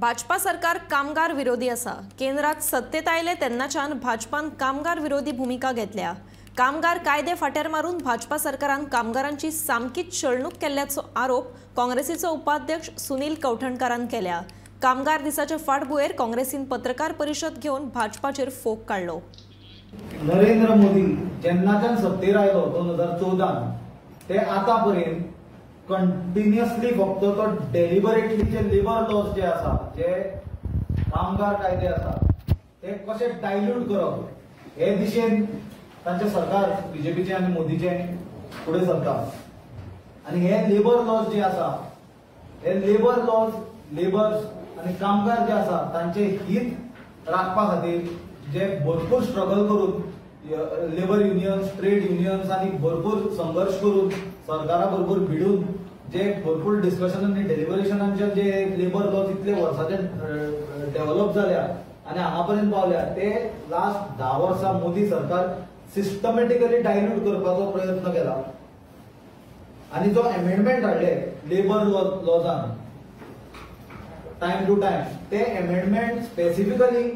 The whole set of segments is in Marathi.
भाजपा सरकार कामगार विरोधी असा। केंद्रात सत्तेत आयले तेन्नाच्यान भाजपान कामगार विरोधी भूमिका घेतल्या। कामगार कायदे फाटेर मारून भाजपा सरकारान कामगारांची सामकीच छळणूक केल्ल्याचो आरोप काँग्रेसीचो उपाध्यक्ष सुनील कौठणकरान केल्या। कामगार दिसाचे फाटभुंयेर काँग्रेसीन पत्रकार परिशद घेवन भाजपाचेर फोग काढलो। नरेंद्र मोदी जेन्नाच्यान सत्तेर आयलो 2014 ते आतापर्यंत कंटिन्युअसली फक्त तो डेलिबरेटली जे लेबर लॉज जे आसा, जे कामगार कायदे आसा ते कशे डायल्यूट करप हे दिशेन तांचे सरकार बीजेपीचे आणि मोदीचे फुडें सरता। आणि हे लेबर लॉज जे आसा, हे लेबर लॉज लेबर्स आणि कामगार जे आसा तांचे हित राखपा खातीर जे भरपूर स्ट्रगल करून लेबर युनियन्स, ट्रेड युनियन्स आणि भरपूर संघर्ष करून सरकारा बरोबर भिडून जे भरपूर डिस्कशन आणि डेलिबरेशनांचे जे लेबर लॉ इतले वर्साचे डेव्हलप जाल्या आणि हांगापर्यंत पावल्या ते लास्ट 10 वर्सां मोदी सरकार सिस्टमॅटिकली डायल्यूट करपाचो प्रयत्न केला। आणि जो अमेंडमेंट हाडले लेबर लॉजान टाइम टू टाइम, ते अमेंडमेंट स्पेसिफिकली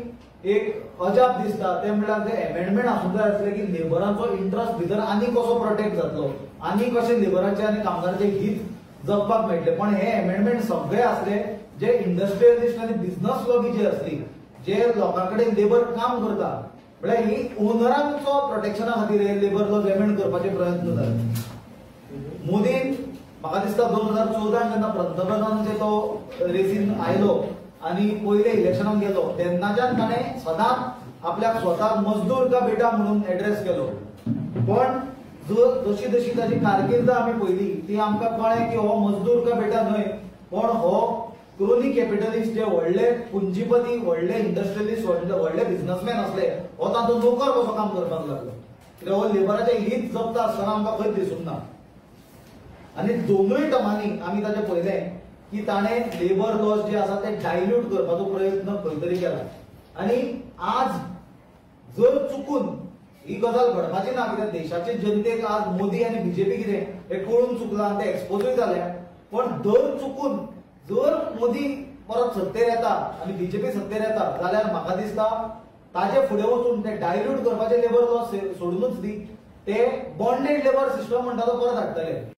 एक अजाप दिसता ते म्हळ्यार ते अमेंडमेंट आसूंक जाय आसले की लेबरांचो इंट्रस्ट भितर आनी कसो प्रोटेक्ट जातलो, आनी कशे लेबरांचे आनी कामगारांचे हित जगपाक मेळटले। पण हे अमेंडमेंट सगळे आसले जे इंडस्ट्रियलिस्ट आनी बिझनेस लॉबी जी आसली, जे लोकांकडे लेबर काम करता, म्हळ्यार ही ओनरांचो प्रोटेक्शना खातीर हे लेबर लॉज अमेंड करपाचे प्रयत्न जाले। मोदीन म्हाका दिसता 2014 जेन्ना पंतप्रधानाचे तो रेसीन आयलो आणि पहिले इलेक्शनात गेलो तेन्नाच्यान ताणें सदांच आपल्याक स्वताक मजदूर का बेटा म्हणून एड्रेस केलो। पण जशी जशी ताची कारकीर्द आमी पयली ती आमकां कळ्ळें की हो मजदूर का बेटा न्हय, पण हो क्रोनी कॅपिटलिस्ट जे व्हडले पुंजीपती, व्हडले इंडस्ट्रियलिस्ट, व्हडले बिझनेसमॅन असले, हो तांचो नोकर कसो काम करपाक लागलो। कित्याक हो लेबराचे हित जगता आसतना आमकां खंयच दिसूंक ना। आणि दोनूय टर्मांनी आमी ताचे पळयलें की ताणे लेबर लॉज जे आसा ते डायल्यूट करपाचो प्रयत्न खंय तरी केला। आणि आज जर चुकून ही गजाल घडपाची ना, कित्याक देशाचे जनतेक आज मोदी आणि बीजेपी कितें हे कळून चुकलां आणि ते एक्सपोजूय जाल्या, पण जर चुकून जर मोदी परत सत्तेर येता आणि बीजेपी सत्तेर येता जाल्यार म्हाका दिसता ताचे फुडें वचून ते डायल्यूट करपाचे लेबर लॉज सोडूनच दी, ते बॉन्डेड लेबर सिस्टम म्हणटा तो परत हाडटले।